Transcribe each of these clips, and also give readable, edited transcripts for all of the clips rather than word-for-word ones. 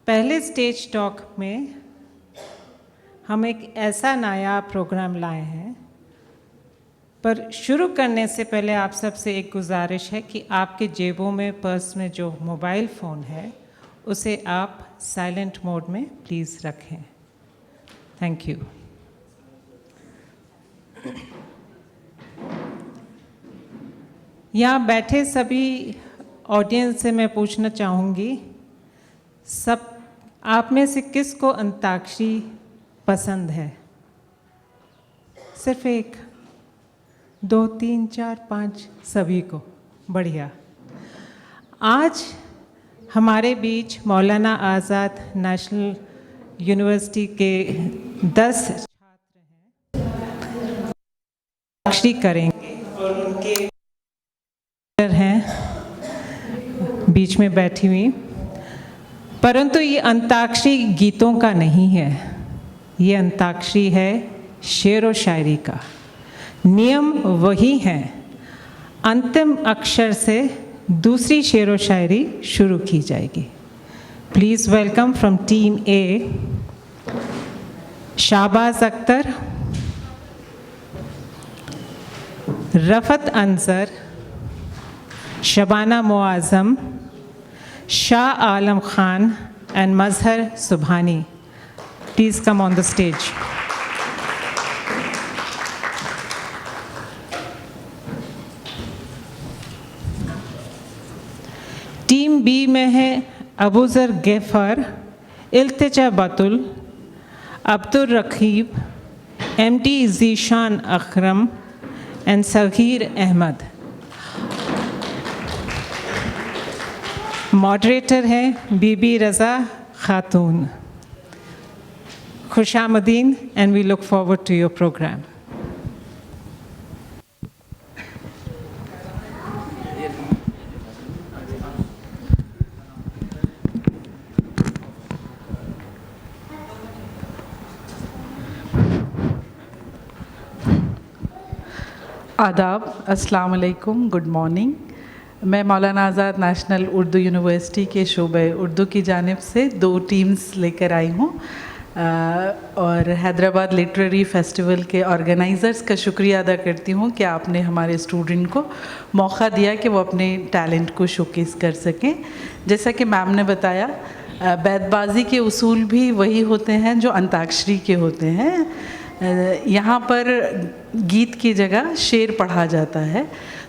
पहले stage talk में हम एक ऐसा नया प्रोग्राम लाए हैं, पर शुरू करने से पहले आप सबसे एक गुजारिश है कि आपके जेबों में, पर्स में जो मोबाइल फ़ोन है उसे आप साइलेंट मोड में प्लीज़ रखें। Thank you. यहाँ बैठे सभी ऑडियंस से मैं पूछना चाहूँगी, सब आप में से किसको अंताक्षरी पसंद है? सिर्फ एक, 2, 3, 4, 5 सभी को। बढ़िया। आज हमारे बीच मौलाना आज़ाद नेशनल यूनिवर्सिटी के 10 छात्र हैं, अंताक्षरी करेंगे और उनके हैं बीच में बैठी हुई। परंतु ये अंताक्षरी गीतों का नहीं है, ये अंताक्षरी है शेर व शायरी का। नियम वही हैं, अंतिम अक्षर से दूसरी शेर व शायरी शुरू की जाएगी। Please welcome from team A Shahbaz Akhtar, Rafat Ansar, Shabana Muazzam, Shah Alam Khan and Mazhar Subhani. Please come on the stage. Team B में है Abuzar Gaffar, Iltija Batool, Abdul Raqib, MT Zeeshan Akram and Sagheer Ahmed. Moderator हैं बीबी रज़ा खातून। खुशामदीन and we look forward to your programme. आदाब, अस्सलाम वालेकुम, गुड मॉर्निंग। मैं मौलाना आज़ाद नेशनल उर्दू यूनिवर्सिटी के शोबे उर्दू की जानिब से 2 टीम्स लेकर आई हूँ और हैदराबाद लिटरेरी फेस्टिवल के ऑर्गेनाइज़र्स का शुक्रिया अदा करती हूँ कि आपने हमारे स्टूडेंट को मौका दिया कि वो अपने टैलेंट को शोकेस कर सकें। जैसा कि मैम ने बताया, बैतबाजी के उसूल भी वही होते हैं जो अंताक्षरी के होते हैं। यहाँ पर गीत की जगह शेर पढ़ा जाता है,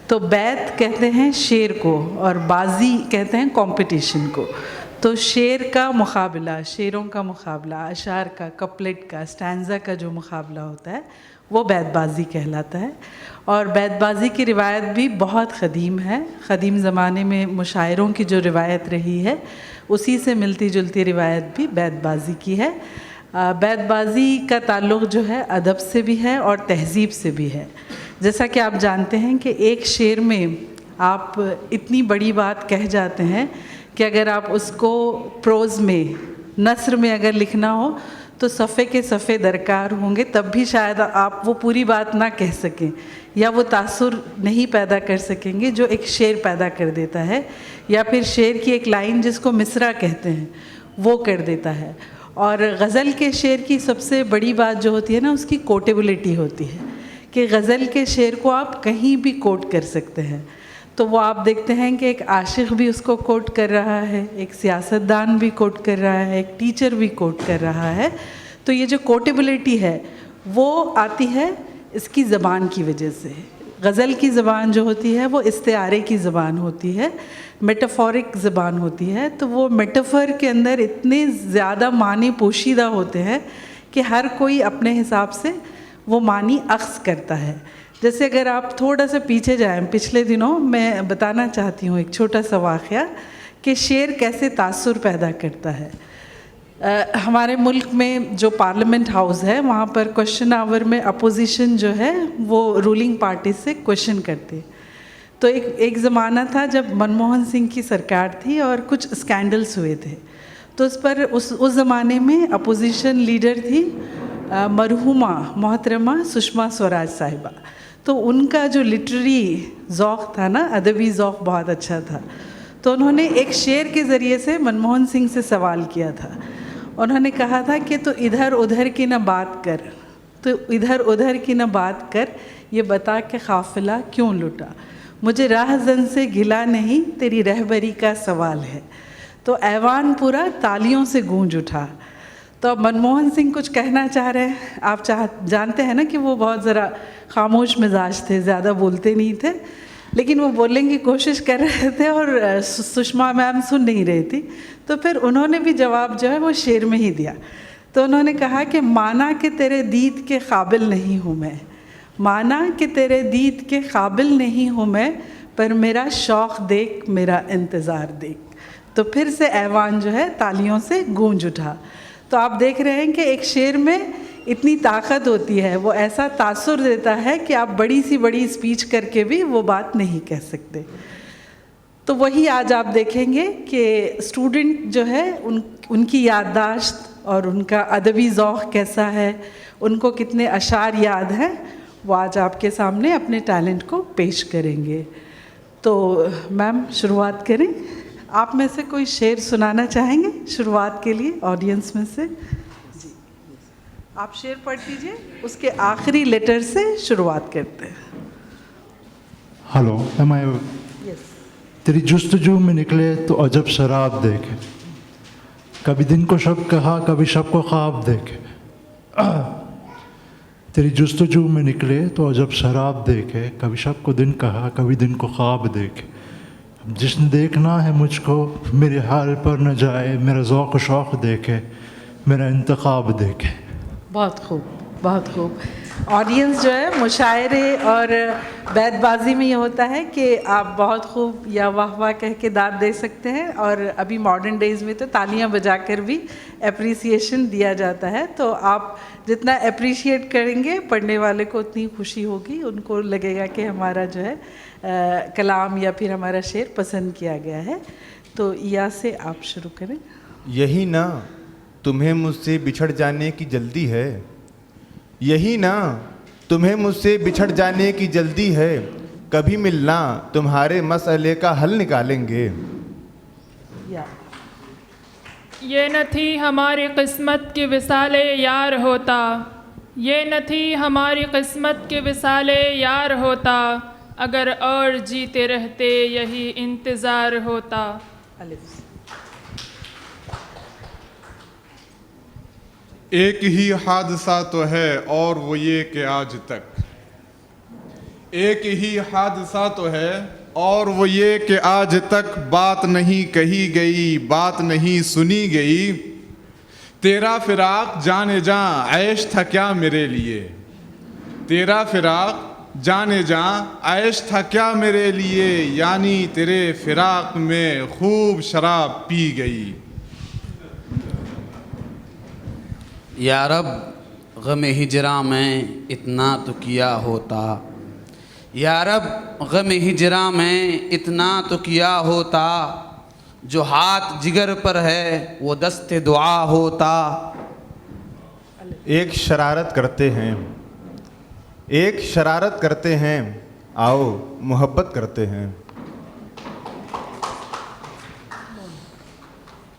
तो बैत कहते हैं शेर को और बाजी कहते हैं कंपटीशन को। तो शेर का मुकाबला, शेरों का मुकाबला, अशार का, कपलेट का, स्टैंज़ा का जो मुकाबला होता है वो बैतबाजी कहलाता है। और बैतबाजी की रिवायत भी बहुत क़दीम है। क़दीम ज़माने में मुशायरों की जो रिवायत रही है उसी से मिलती जुलती रिवायत भी बैतबाजी की है। बैतबाजी का ताल्लुक़ जो है अदब से भी है और तहज़ीब से भी है। जैसा कि आप जानते हैं कि एक शेर में आप इतनी बड़ी बात कह जाते हैं कि अगर आप उसको प्रोज़ में, नस्र में अगर लिखना हो तो सफ़े के सफ़े दरकार होंगे, तब भी शायद आप वो पूरी बात ना कह सकें या वो तासुर नहीं पैदा कर सकेंगे जो एक शेर पैदा कर देता है, या फिर शेर की एक लाइन जिसको मिसरा कहते हैं वो कर देता है। और गज़ल के शेर की सबसे बड़ी बात जो होती है ना, उसकी कोटेबिलिटी होती है कि गज़ल के शेर को आप कहीं भी कोट कर सकते हैं। तो वो आप देखते हैं कि एक आशिक़ भी उसको कोट कर रहा है, एक सियासतदान भी कोट कर रहा है, एक टीचर भी कोट कर रहा है। तो ये जो कोटेबिलिटी है वो आती है इसकी ज़बान की वजह से। गज़ल की ज़बान जो होती है वो इस्तिआरे की ज़बान होती है, मेटाफोरिक ज़बान होती है। तो वो मेटाफर के अंदर इतने ज़्यादा मानी पोशीदा होते हैं कि हर कोई अपने हिसाब से वो मानी अख्ज़ करता है। जैसे अगर आप थोड़ा सा पीछे जाएं, पिछले दिनों मैं बताना चाहती हूँ एक छोटा सा वाक़या कि शेर कैसे तासुर पैदा करता है। हमारे मुल्क में जो पार्लियामेंट हाउस है वहाँ पर क्वेश्चन आवर में अपोजिशन जो है वो रूलिंग पार्टी से क्वेश्चन करते। तो एक ज़माना था जब मनमोहन सिंह की सरकार थी और कुछ स्कैंडल्स हुए थे, तो उस ज़माने में अपोजिशन लीडर थी मरहुमा मोहतरमा सुषमा स्वराज साहिबा। तो उनका जो लिटरेरी ज़ौक़ था ना, अदबी ज़ौक़ बहुत अच्छा था। तो उन्होंने एक शेर के ज़रिए से मनमोहन सिंह से सवाल किया था। उन्होंने कहा था कि तो इधर उधर की न बात कर, तो इधर उधर की न बात कर, ये बता के काफ़िला क्यों लुटा, मुझे राहज़न से गिला नहीं, तेरी रहबरी का सवाल है। तो ऐवान पूरा तालियों से गूंज उठा। तो अब मनमोहन सिंह कुछ कहना चाह रहे हैं। आप जानते हैं ना कि वो बहुत ज़रा खामोश मिजाज थे, ज़्यादा बोलते नहीं थे, लेकिन वो बोलने की कोशिश कर रहे थे और सुषमा मैम सुन नहीं रही थी। तो फिर उन्होंने भी जवाब जो है वो शेर में ही दिया। तो उन्होंने कहा कि माना कि तेरे दीद के काबिल नहीं हूँ मैं, माना कि तेरे दीद के काबिल नहीं हूँ मैं, पर मेरा शौक़ देख, मेरा इंतज़ार देख। तो फिर से ऐवान जो है तालियों से गूंज उठा। तो आप देख रहे हैं कि एक शेर में इतनी ताकत होती है, वो ऐसा तासुर देता है कि आप बड़ी सी बड़ी स्पीच करके भी वो बात नहीं कह सकते। तो वही आज आप देखेंगे कि स्टूडेंट जो है उनकी याददाश्त और उनका अदबी ज़ौक़ कैसा है, उनको कितने अशार याद हैं, वो आज आपके सामने अपने टैलेंट को पेश करेंगे। तो मैम शुरुआत करें। आप में से कोई शेर सुनाना चाहेंगे शुरुआत के लिए ऑडियंस में से? जी, आप शेर पढ़ दीजिए, उसके आखिरी लेटर से शुरुआत करते हैं। हेलो, एम आई? यस। तेरी जुस्तजू में निकले तो अजब शराब देखे, कभी दिन को शब कहा, कभी शब को ख्वाब देखे। तेरी जुस्तजू में निकले तो अजब शराब देखे, कभी शब को दिन कहा, कभी दिन को ख्वाब देखे। जिसने देखना है मुझको मेरे हाल पर न जाए, मेरा ज़ौक़ शौक़ देखे, मेरा इंतखाब देखे। बहुत खूब, बहुत खूब। ऑडियंस जो है मुशायरे और बैतबाजी में ये होता है कि आप बहुत खूब या वाह वाह कह के दाद दे सकते हैं, और अभी मॉडर्न डेज़ में तो तालियां बजाकर भी अप्रिसिएशन दिया जाता है। तो आप जितना अप्रिशिएट करेंगे पढ़ने वाले को उतनी खुशी होगी, उनको लगेगा कि हमारा जो है कलाम या फिर हमारा शेर पसंद किया गया है। तो या से आप शुरू करें। यही ना तुम्हें मुझसे बिछड़ जाने की जल्दी है, यही ना तुम्हें मुझसे बिछड़ जाने की जल्दी है, कभी मिलना तुम्हारे मसले का हल निकालेंगे। ये न थी हमारी किस्मत की विसाले यार होता, ये न थी हमारी किस्मत के विसाले यार होता, अगर और जीते रहते यही इंतज़ार होता। एक ही हादसा तो है और वो ये कि आज तक, एक ही हादसा तो है और वो ये कि आज तक बात नहीं कही गई, बात नहीं सुनी गई। तेरा फिराक जाने जा ऐश था क्या मेरे लिए, तेरा फिराक जाने जा ऐश था क्या मेरे लिए, यानी तेरे फिराक में खूब शराब पी गई। या रब गम हिजरा में इतना तो किया होता, या रब गम हिजरा में इतना तो किया होता, जो हाथ जिगर पर है वो दस्ते दुआ होता। एक शरारत करते हैं, एक शरारत करते हैं, आओ मोहब्बत करते हैं।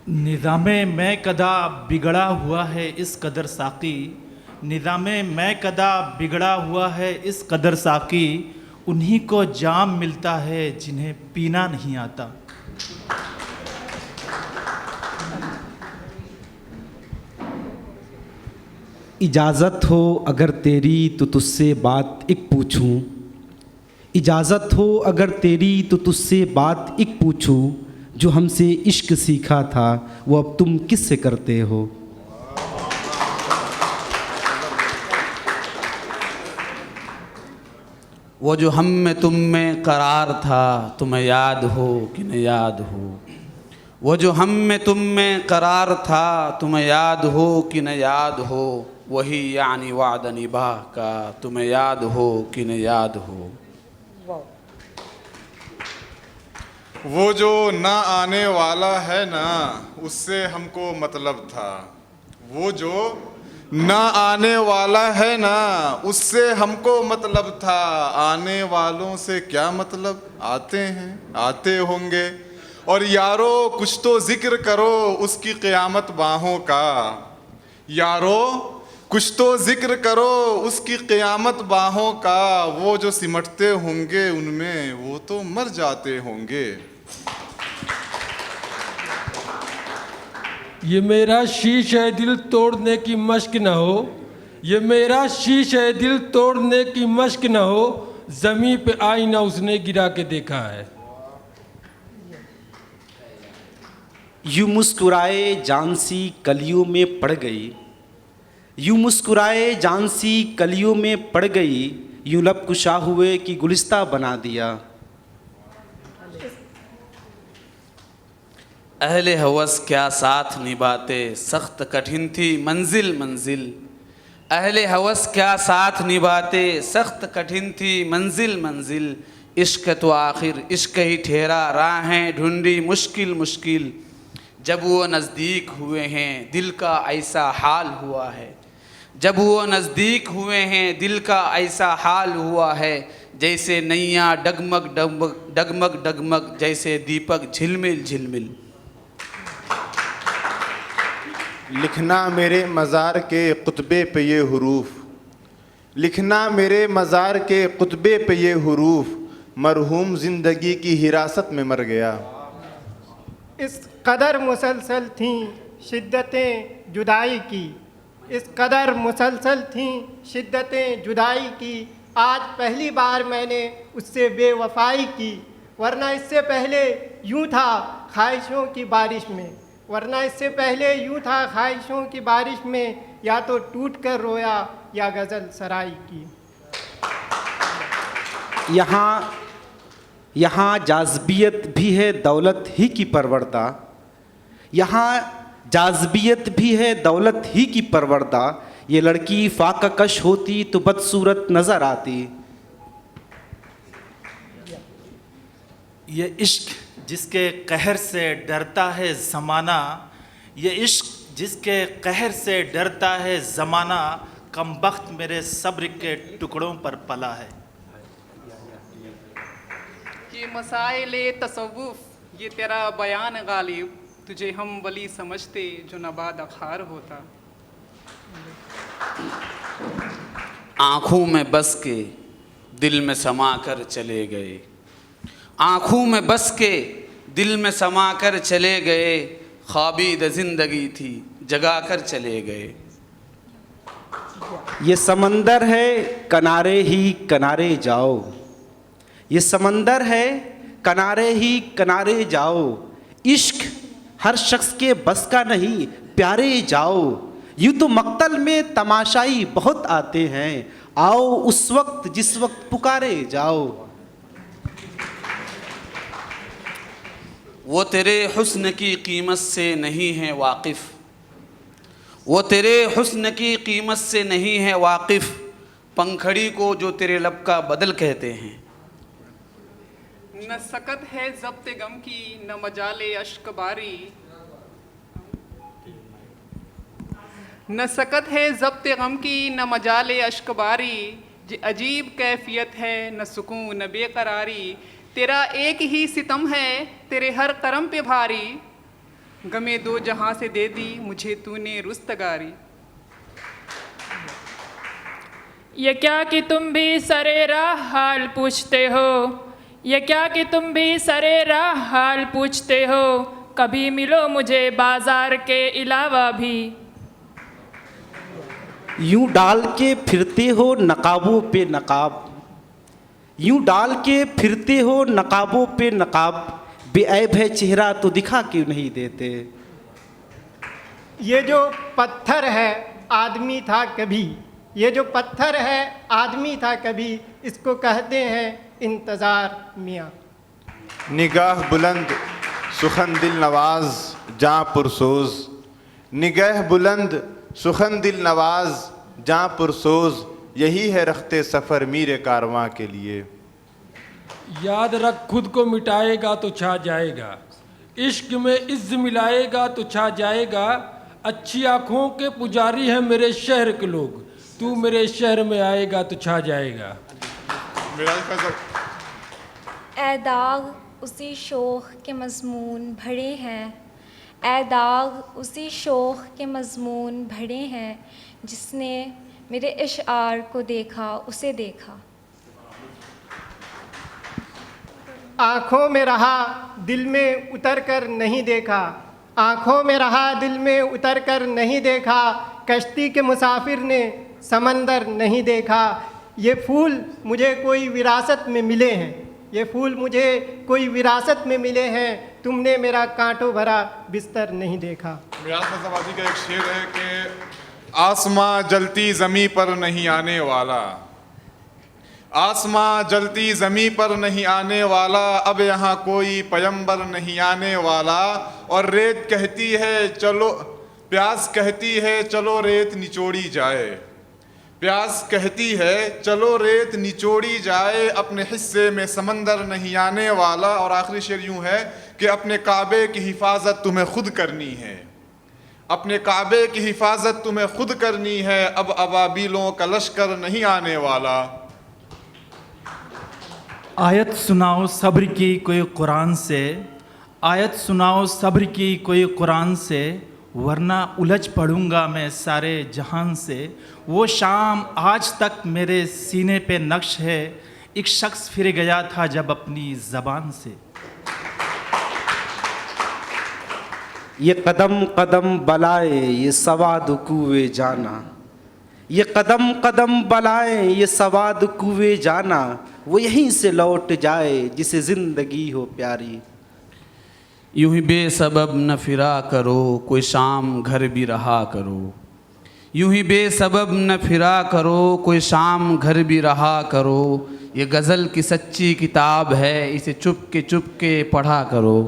निज़ामे मैं कदा बिगड़ा हुआ है इस कदर साकी, निज़ामे मैं कदा बिगड़ा हुआ है इस कदर साकी, उन्हीं को जाम मिलता है जिन्हें पीना नहीं आता। इजाज़त हो अगर तेरी तो तुझसे बात एक पूछूं, इजाज़त हो अगर तेरी तो तुझसे बात एक पूछूं, जो हमसे इश्क सीखा था वो अब तुम किससे करते हो। वो जो हम में तुम में करार था तुम्हें याद हो कि न याद हो, वो जो हम में तुम में करार था तुम्हें याद हो कि न याद हो, वही यानी वादा निभा का तुम्हें याद हो कि न याद हो। वो जो ना आने वाला है ना उससे हमको मतलब था, वो जो ना आने वाला है ना उससे हमको मतलब था, आने वालों से क्या मतलब, आते हैं आते होंगे। और यारो कुछ तो जिक्र करो उसकी क़यामत बाहों का, यारो कुछ तो जिक्र करो उसकी क़यामत बाहों का, वो जो सिमटते होंगे उनमें वो तो मर जाते होंगे। ये मेरा शीश है दिल तोड़ने की मश्क न हो, ये मेरा शीश है दिल तोड़ने की मश्क न हो, ज़मीं पे आईना उसने गिरा के देखा है। यूं मुस्कुराए जानसी कलियों में पड़ गई, यूं मुस्कुराए जानसी कलियों में पड़ गई, यूं लब कुशा हुए कि गुलिस्ता बना दिया। अहले हवस क्या साथ निभाते सख्त कठिन थी मंजिल मंजिल, अहले हवस क्या साथ निभाते सख्त कठिन थी मंजिल मंजिल, इश्क तो आखिर इश्क ही ठहरा राहें ढूंढी मुश्किल मुश्किल, जब वो नज़दीक हुए हैं दिल का ऐसा हाल हुआ है, जब वो नज़दीक हुए हैं दिल का ऐसा हाल हुआ है, जैसे नैया डगमग डगमग डगमग डगमग, जैसे दीपक झिलमिल झिलमिल। लिखना मेरे मज़ार के कुतबे पे ये हुरूफ, लिखना मेरे मज़ार के कुतबे पे ये हुरूफ, मरहूम ज़िंदगी की हिरासत में मर गया। इस कदर मुसलसल थीं शिद्दतें जुदाई की, इस कदर मुसलसल थीं शिद्दतें जुदाई की, आज पहली बार मैंने उससे बेवफाई की, वरना इससे पहले यूं था ख्वाहिशों की बारिश में, वरना इससे पहले यूं था ख्वाहिशों की बारिश में, या तो टूट कर रोया या गज़ल सराई की। यहाँ जाज़बियत भी है दौलत ही की परवरदा, यहाँ जाज़बियत भी है दौलत ही की परवरदा, ये लड़की फाका कश होती तो बदसूरत नज़र आती। ये इश्क जिसके कहर से डरता है ज़माना, ये इश्क जिसके कहर से डरता है ज़माना, कमबख्त मेरे सब्र के टुकड़ों पर पला है। ये मसाइले तसव्वुफ़ ये तेरा बयान गालिब, तुझे हम वली समझते जो नबाद अखार होता। आँखों में बस के दिल में समा कर चले गए, आँखों में बस के दिल में समा कर चले गए, ख्वाबीद ज़िंदगी थी जगा कर चले गए। ये समंदर है किनारे ही किनारे जाओ, ये समंदर है किनारे ही किनारे जाओ, इश्क हर शख्स के बस का नहीं प्यारे जाओ, यूँ तो मक्तल में तमाशाई बहुत आते हैं, आओ उस वक्त जिस वक्त पुकारे जाओ। वो तेरे हुस्न की कीमत से नहीं है वाकिफ़, वो तेरे हुस्न की कीमत से नहीं है वाकिफ़, पंखड़ी को जो तेरे लब का बदल कहते हैं। न सकत है ज़ब्त गम की न मजाले अश्क बारी, न सकत है ज़ब्त गम की न मजाले अश्क बारी, अजीब कैफियत है न सुकून न बेकरारी, तेरा एक ही सितम है तेरे हर करम पे भारी, गमे दो जहां से दे दी मुझे तूने रुस्तगारी। ये क्या कि तुम भी सरे राह हाल पूछते हो, ये क्या कि तुम भी सरे राह हाल पूछते हो, कभी मिलो मुझे बाजार के अलावा भी। यूं डाल के फिरते हो नकाबों पे नकाब, यूं डाल के फिरते हो नकाबों पे नकाब, बेऐब है चेहरा तो दिखा क्यों नहीं देते। ये जो पत्थर है आदमी था कभी, ये जो पत्थर है आदमी था कभी, इसको कहते हैं इंतज़ार मियाँ। निगाह बुलंद सुखन दिल नवाज जाँ पुरसोज, निगाह बुलंद सुखन दिल नवाज जाँ पुरसोज, यही है रखते सफ़र मीरे कारवां के लिए। याद रख खुद को मिटाएगा तो छा जाएगा, इश्क में इज्ज मिलाएगा तो छा जाएगा, अच्छी आँखों के पुजारी हैं मेरे शहर के लोग, तू मेरे शहर में आएगा तो छा जाएगा। ए दाग उसी शोख के मज़मून भरे हैं, ए दाग उसी शोख के मज़मून भरे हैं, जिसने मेरे इश्आर को देखा उसे देखा। आँखों में रहा दिल में उतर कर नहीं देखा, आँखों में रहा दिल में उतर कर नहीं देखा, कश्ती के मुसाफिर ने समंदर नहीं देखा। ये फूल मुझे कोई विरासत में मिले हैं, ये फूल मुझे कोई विरासत में मिले हैं, तुमने मेरा कांटों भरा बिस्तर नहीं देखा। मिराज नज़रबाजी का एक शेर है कि आसमां जलती ज़मीं पर नहीं आने वाला, आसमां जलती ज़मीं पर नहीं आने वाला, अब यहाँ कोई पैगंबर नहीं आने वाला। और रेत कहती है चलो, प्यास कहती है चलो रेत निचोड़ी जाए, प्यास कहती है चलो रेत निचोड़ी जाए, अपने हिस्से में समंदर नहीं आने वाला। और आखिरी शेर यूं है कि अपने काबे की हिफाजत तुम्हें खुद करनी है, अपने काबे की हिफाजत तुम्हें खुद करनी है, अब अबाबीलों का लश्कर नहीं आने वाला। आयत सुनाओ सब्र की कोई कुरान से, आयत सुनाओ सब्र की कोई कुरान से, वरना उलझ पड़ूंगा मैं सारे जहान से। वो शाम आज तक मेरे सीने पे नक्श है, एक शख्स फिर गया था जब अपनी ज़बान से। ये कदम कदम बलाए ये सवाद कुए जाना, ये कदम कदम बलाए ये सवाद कुए जाना, वो यहीं से लौट जाए जिसे ज़िंदगी हो प्यारी। यूं ही बेसबब न फिरा करो, कोई शाम घर भी रहा करो, यूं ही बेसबब न फिरा करो, कोई शाम घर भी रहा करो। ये गज़ल की सच्ची किताब है, इसे चुप के पढ़ा करो।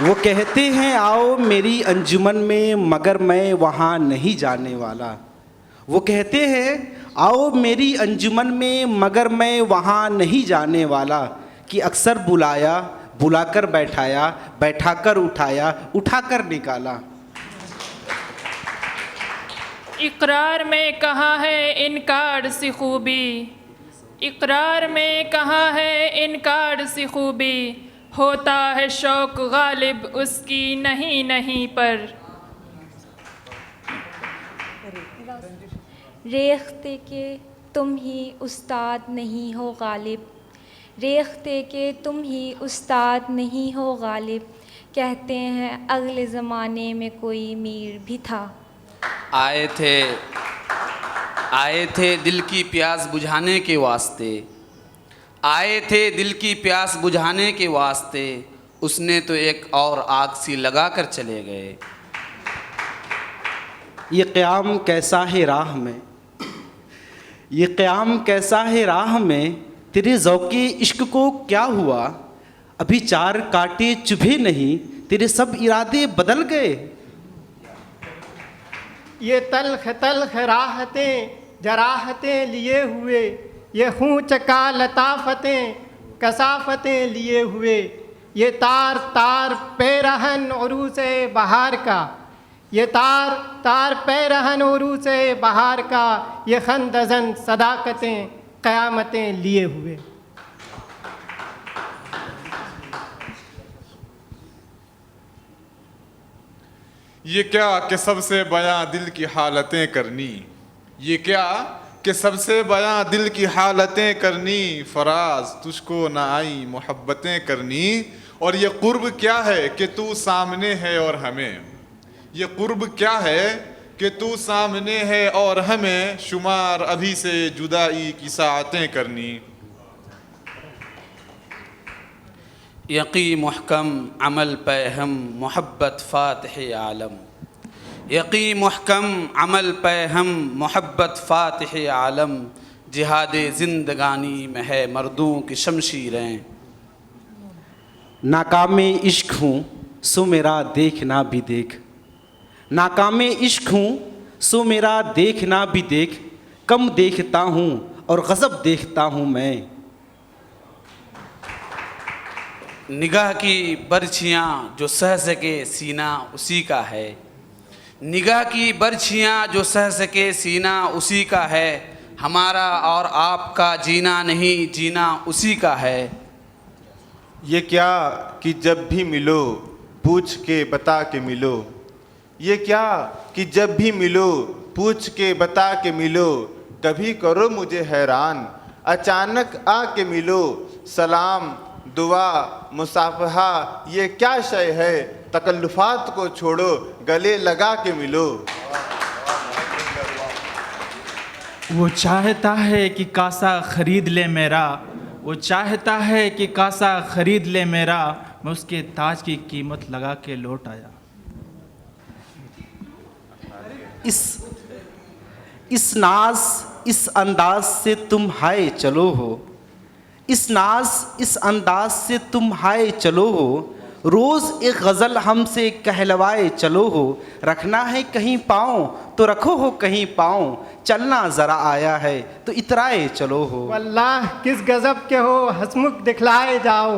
वो कहते हैं आओ मेरी अंजुमन में, मगर मैं वहाँ नहीं जाने वाला। वो कहते हैं आओ मेरी अंजुमन में, मगर मैं वहाँ नहीं जाने वाला। कि अक्सर बुलाया बुलाकर बैठाया, बैठाकर उठाया, उठाकर निकाला। इकरार में कहाँ है इनकार सी खूबी, इकरार में कहाँ है इनकार सी खूबी, होता है शौक गालिब उसकी नहीं नहीं पर। रेख्ते के तुम ही उस्ताद नहीं हो गालिब, रेख्ते के तुम ही उस्ताद नहीं हो गालिब, कहते हैं अगले ज़माने में कोई मीर भी था। आए थे दिल की प्यास बुझाने के वास्ते, आए थे दिल की प्यास बुझाने के वास्ते, उसने तो एक और आग सी लगा कर चले गए। ये क़याम कैसा है राह में, ये क़याम कैसा है राह में, तेरे ज़ौक़े इश्क को क्या हुआ, अभी 4 कांटे चुभे नहीं, तेरे सब इरादे बदल गए। ये तल्ख तल्ख राहतें जराहतें लिए हुए, ये खूं चका लताफतें कसाफतें लिए हुए, ये तार तार पैरहन उरूसे बहार का, ये तार तार पैरहन उरूसे बहार का, ये खंदज़न सदाकतें क़यामतें लिए हुए। ये क्या कि सबसे बयां दिल की हालतें करनी, ये क्या कि सबसे बयां दिल की हालतें करनी, फराज तुझको ना आई मोहब्बतें करनी। और ये कुर्ब क्या है कि तू सामने है और हमें, ये कुर्ब क्या है कि तू सामने है और हमें, शुमार अभी से जुदाई की साअतें करनी। यकी मुहकम अमल पे हम मोहब्बत फ़ातिह आलम, यकी मुहकम अमल पे हम मोहब्बत फ़ातिह आलम, जिहाद ज़िंदगानी में है मर्दों की शमशीरें। नाकामे इश्क हूँ सो मेरा देखना भी देख, नाकामे इश्क हूँ सो मेरा देखना भी देख, कम देखता हूँ और गज़ब देखता हूँ मैं। निगाह की बर्छियाँ जो सह सके सीना उसी का है, निगाह की बर्छियाँ जो सह सके सीना उसी का है, हमारा और आपका जीना नहीं जीना उसी का है। ये क्या कि जब भी मिलो पूछ के बता के मिलो, ये क्या कि जब भी मिलो पूछ के बता के मिलो, कभी करो मुझे हैरान अचानक आके मिलो, सलाम दुआ मुसाफहा ये क्या शय है, तकल्लुफात को छोड़ो गले लगा के मिलो। वो चाहता है कि कासा खरीद ले मेरा, वो चाहता है कि कासा खरीद ले मेरा, मैं उसके ताज की कीमत लगा के लौट आया। इस नाज इस अंदाज से तुम हाय चलो हो, इस नाज इस अंदाज से तुम हाय चलो हो, रोज़ एक गज़ल हमसे कहलवाए चलो हो, रखना है कहीं पाँव तो रखो हो कहीं पाँव, चलना ज़रा आया है तो इतराए चलो हो। वल्लाह किस गज़ब के हो हंसमुख दिखलाए जाओ,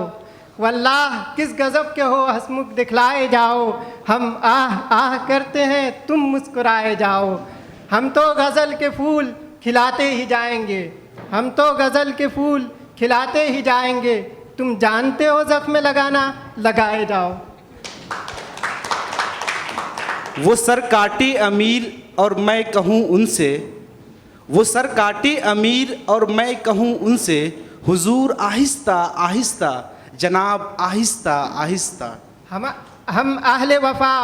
वल्लाह किस गज़ब के हो हंसमुख दिखलाए जाओ, हम आह आह करते हैं तुम मुस्कुराए जाओ। हम तो गज़ल के फूल खिलाते ही जाएंगे, हम तो गज़ल के फूल खिलाते ही जाएंगे, तुम जानते हो ज़ख्म लगाना लगाए जाओ। वो सर काटे अमीर और मैं कहूँ उनसे, वो सर काटे अमीर और मैं कहूँ उनसे, हुजूर आहिस्ता आहिस्ता जनाब आहिस्ता आहिस्ता। हम अहले वफा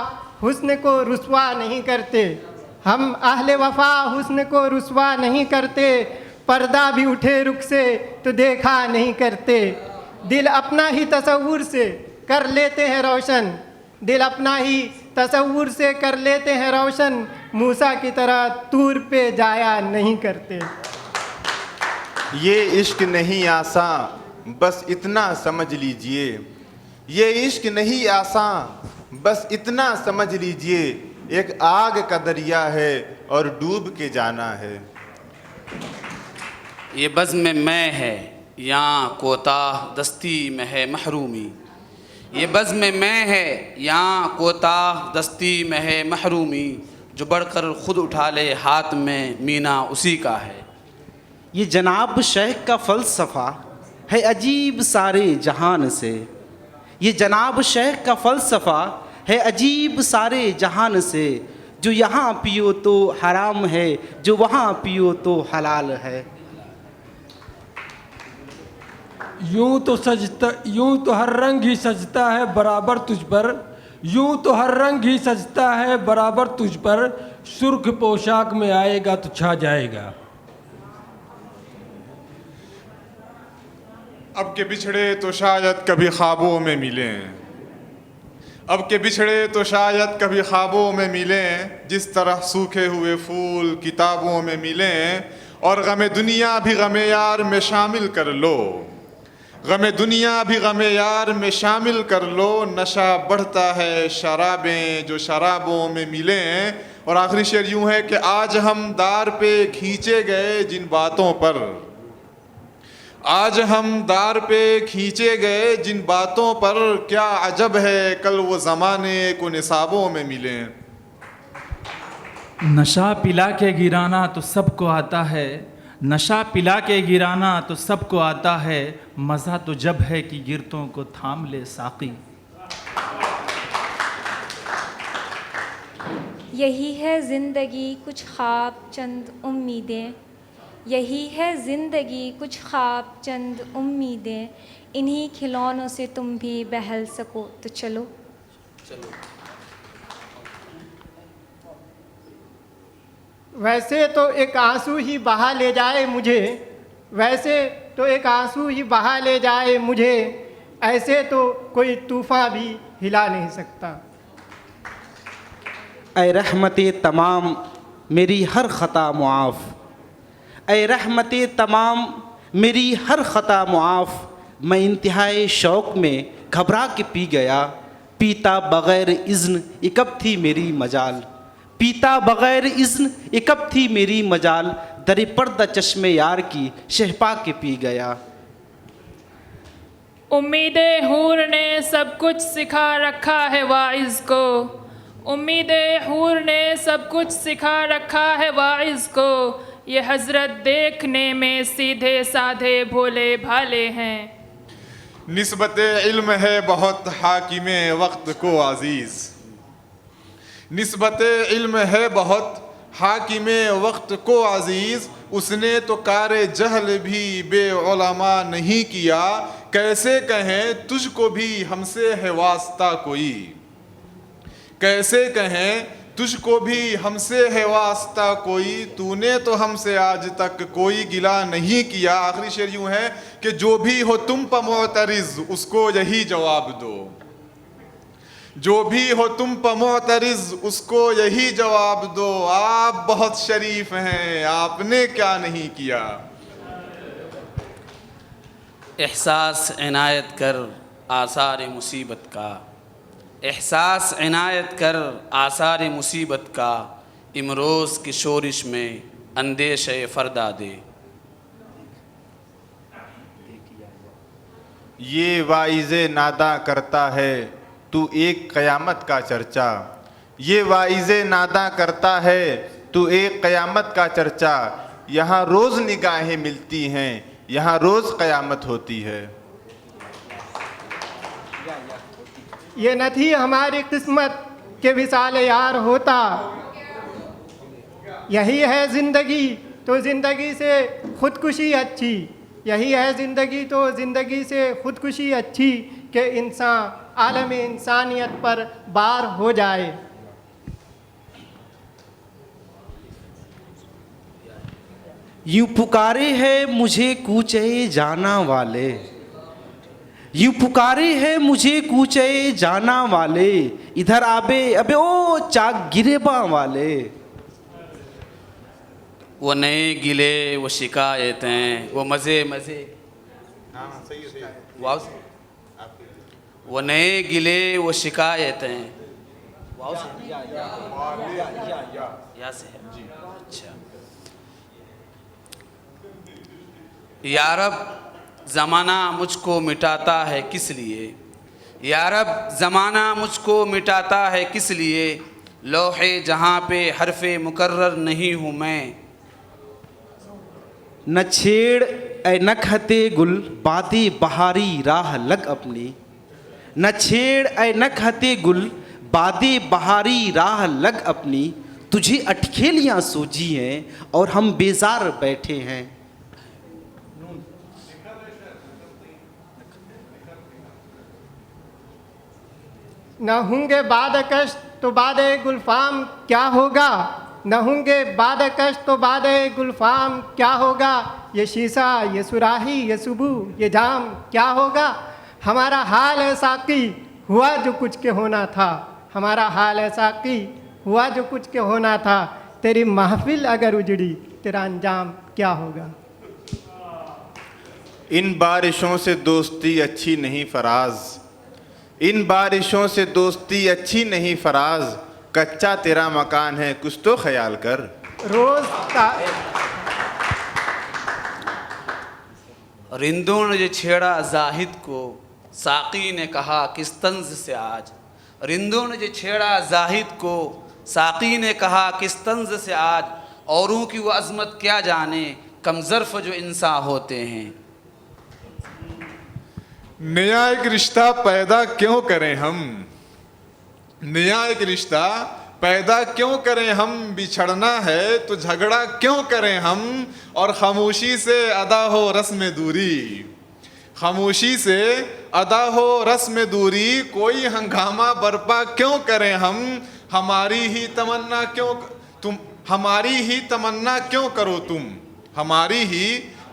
हुस्न को रुस्वा नहीं करते, हम अहले वफा हुस्न को रुस्वा नहीं करते, पर्दा भी उठे रुख से तो देखा नहीं करते, दिल अपना ही तसव्वुर से कर लेते हैं रोशन, दिल अपना ही तसव्वुर से कर लेते हैं रोशन, मूसा की तरह तूर पे जाया नहीं करते। ये इश्क नहीं आसान बस इतना समझ लीजिए, ये इश्क नहीं आसान बस इतना समझ लीजिए, एक आग का दरिया है और डूब के जाना है। ये बज़्म मैं है यहाँ कोताह दस्ती में है महरूमी, ये बज़्म मैं है यहाँ कोताह दस्ती में है महरूमी, जो बढ़कर ख़ुद उठा ले हाथ में मीना उसी का है। ये जनाब शेख का फ़लसफ़ा है अजीब सारे जहान से, ये जनाब शेख का फ़लसफ़ा है अजीब सारे जहान से, जो यहाँ पियो तो हराम है जो वहाँ पियो तो हलाल है। यूं तो हर रंग ही सजता है बराबर तुझ पर, यूं तो हर रंग ही सजता है बराबर तुझ पर, सुर्ख पोशाक में आएगा तो छा जाएगा। अब के बिछड़े तो शायद कभी ख्वाबों में मिलें, अब के बिछड़े तो शायद कभी ख्वाबों में मिलें, जिस तरह सूखे हुए फूल किताबों में मिलें, और गमे दुनिया भी गमे यार में शामिल कर लो, गमे दुनिया भी गमे यार में शामिल कर लो, नशा बढ़ता है शराबें जो शराबों में मिलें। और आखिरी शेर यूं है कि आज हम दार पे खींचे गए जिन बातों पर, आज हम दार पे खींचे गए जिन बातों पर, क्या अजब है कल वो ज़माने को निसाबों में मिलें। नशा पिला के गिराना तो सबको आता है, नशा पिला के गिराना तो सबको आता है, मज़ा तो जब है कि गिरतों को थाम ले साक़ी। यही है ज़िंदगी कुछ ख्वाब चंद उम्मीदें, यही है ज़िंदगी कुछ ख्वाब चंद उम्मीदें, इन्हीं खिलौनों से तुम भी बहल सको तो चलो। वैसे तो एक आंसू ही बहा ले जाए मुझे, वैसे तो एक आंसू ही बहा ले जाए मुझे, ऐसे तो कोई तूफ़ान भी हिला नहीं सकता। ऐ रहमते तमाम मेरी हर ख़ता मुआफ़, ऐ रहमते तमाम मेरी हर ख़ता मुआफ़, मैं इंतहाए शौक़ में घबरा के पी गया, पीता बग़ैर इज़्न ये कब थी मेरी मजाल, पीता बग़ैर इज़्न ये कब थी मेरी मजाल, दरे पर्दा चश्मे यार की शहपा के पी गया। उम्मीदे हूर ने सब कुछ सिखा रखा है वाइज को, उम्मीदे हूर ने सब कुछ सिखा रखा है वाइज को, ये हजरत देखने में सीधे साधे भोले भाले हैं। निस्बत इल्म है बहुत हाकिमे वक्त को अजीज़, निस्बत इल्म है बहुत हाकिमे वक्त को अजीज़, उसने तो कारे जहल भी बेउलमा नहीं किया, कैसे कहें तुझको भी हमसे है वास्ता कोई, कैसे कहें तुझको भी हमसे है वास्ता कोई, तूने तो हमसे आज तक कोई गिला नहीं किया। आखिरी शेर यूं है कि जो भी हो तुम पर मोतरिज उसको यही जवाब दो, जो भी हो तुम पर मोतरिज उसको यही जवाब दो, आप बहुत शरीफ हैं आपने क्या नहीं किया। एहसास इनायत कर आसार मुसीबत का, एहसास इनायत कर आसार मुसीबत का, इमरोज़ की शोरिश में अंदेशे फरदा दे। ये वाइज़े नादा करता है तू एक क़यामत का चर्चा, ये वाइज़े नादा करता है तू एक क़यामत का चर्चा, यहाँ रोज़ निगाहें मिलती हैं यहाँ रोज़ क़यामत होती है। ये न थी हमारी किस्मत के विसाल यार होता, यही है ज़िंदगी तो ज़िंदगी से खुदकुशी अच्छी, यही है ज़िंदगी तो ज़िंदगी से खुदकुशी अच्छी, कि इंसान आलम इंसानियत पर बार हो जाए। यूं पुकारे है मुझे कूचे जाना वाले, यूं पुकारे है मुझे कूचे जाना वाले, इधर आबे अबे ओ चाक गिरेबा वाले। वो नए गिले वो शिकायतें वो मज़े मज़े, वो नए गिले वो शिकायतें, या से अच्छा। या रब ज़माना मुझको मिटाता है किस लिए, या रब ज़माना मुझको मिटाता है किस लिए, लौहे जहाँ पे हरफ़े मुकर्रर नहीं हूँ मैं। न छेड़ ए नखते गुल बादे बहारी राह लग अपनी, न छेड़ ए नखते गुल बादे बहारी राह लग अपनी, तुझे अटखेलियाँ सूझी हैं और हम बेजार बैठे हैं। न होंगे बाद कश तो बाद गुलफाम क्या होगा, न होंगे बाद कश तो बाद गुलफाम क्या होगा, ये शीशा ये सुराही ये सुबह ये जाम क्या होगा। हमारा हाल है साकी हुआ जो कुछ के होना था, हमारा हाल है साकी हुआ जो कुछ के होना था, तेरी महफिल अगर उजड़ी तेरा अंजाम क्या होगा। इन बारिशों से दोस्ती अच्छी नहीं फराज, इन बारिशों से दोस्ती अच्छी नहीं फराज, कच्चा तेरा मकान है कुछ तो ख्याल कर। रोज रिंदों ने जो छेड़ा जाहिद को साकी ने कहा किस तंज से आज, रिंदों ने जो छेड़ा जाहिद को साकी ने कहा किस तंज से आज, औरों की वो अज़मत क्या जाने कमज़र्फ़ जो इंसान होते हैं। नया एक रिश्ता पैदा क्यों करें हम, नया एक रिश्ता पैदा क्यों करें हम, बिछड़ना है तो झगड़ा क्यों करें हम, और खामोशी से अदा हो रस्म दूरी, खामोशी से अदा हो रस्म दूरी, कोई हंगामा बर्पा क्यों करें हम, हमारी ही तमन्ना क्यों तुम, हमारी ही तमन्ना क्यों करो तुम, हमारी ही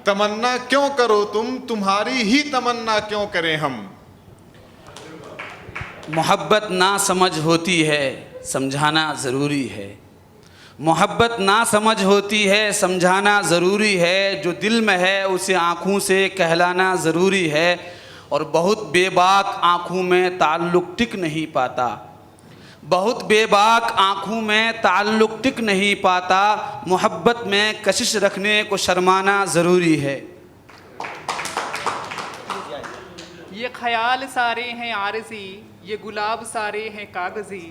तमन्ना क्यों करो तुम, तुम्हारी ही तमन्ना क्यों करें हम। मोहब्बत ना समझ होती है समझाना ज़रूरी है, मोहब्बत ना समझ होती है समझाना ज़रूरी है, जो दिल में है उसे आँखों से कहलाना ज़रूरी है, और बहुत बेबाक आँखों में ताल्लुक़ टिक नहीं पाता, बहुत बेबाक आँखों में ताल्लुक़ टिक नहीं पाता, मोहब्बत में कशिश रखने को शर्माना ज़रूरी है। ये ख्याल सारे हैं आरज़ी, ये गुलाब सारे हैं कागज़ी,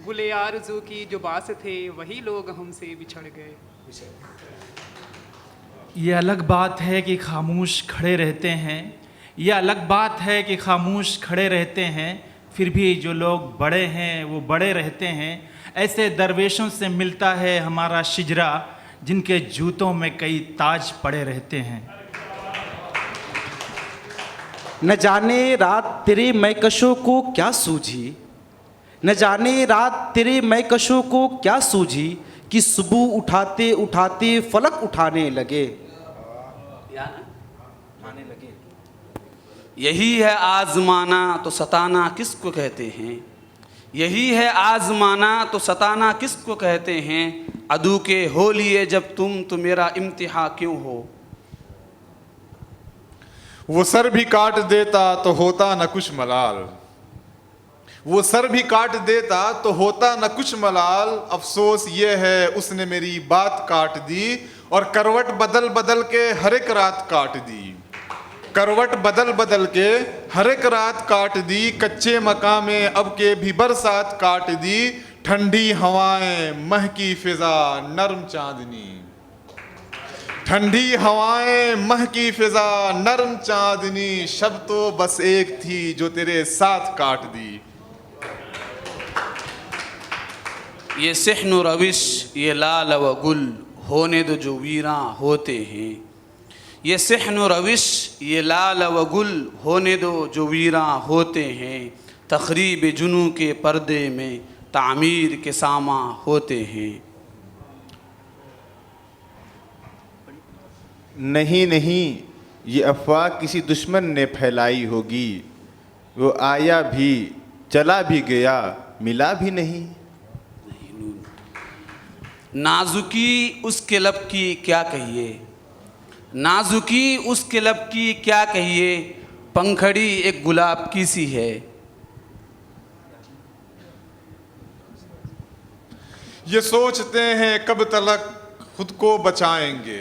गुले आरज़ू की जो बास थे वही लोग हमसे बिछड़ गए। ये अलग बात है कि खामोश खड़े रहते हैं, ये अलग बात है कि खामोश खड़े रहते हैं, फिर भी जो लोग बड़े हैं वो बड़े रहते हैं। ऐसे दरवेशों से मिलता है हमारा शिजरा, जिनके जूतों में कई ताज पड़े रहते हैं। न जाने रात तेरे मैकशों को क्या सूझी, न जाने रात तेरे मैकशों को क्या सूझी, कि सुबह उठाते उठाते फलक उठाने लगे। यही है आजमाना तो सताना किसको कहते हैं, यही है आजमाना तो सताना किसको कहते हैं। अदू के हो लिए जब तुम तो मेरा इम्तिहा क्यों हो। वो सर भी काट देता तो होता न कुछ मलाल, वो सर भी काट देता तो होता न कुछ मलाल। अफसोस ये है उसने मेरी बात काट दी, और करवट बदल बदल के हर एक रात काट दी, करवट बदल बदल के हर एक रात काट दी। कच्चे मकान में अब के भी बरसात काट दी, ठंडी हवाएं महकी फिजा नर्म चांदनी, ठंडी हवाएं महकी फिजा नर्म चांदनी। शब तो बस एक थी जो तेरे साथ काट दी। ये सिहन व रविश ये लाल व गुल होने दो जो वीरां होते हैं, ये सिहन व रविश ये लाल व गुल होने दो जो वीरां होते हैं। तखरीब जुनू के पर्दे में तामीर के सामा होते हैं। नहीं नहीं, ये अफवाह किसी दुश्मन ने फैलाई होगी, वो आया भी चला भी गया मिला भी नहीं। नाजुकी उसके लब की क्या कहिए, नाजुकी उसके लब की क्या कहिए, पंखड़ी एक गुलाब की सी है। ये सोचते हैं कब तलक खुद को बचाएंगे,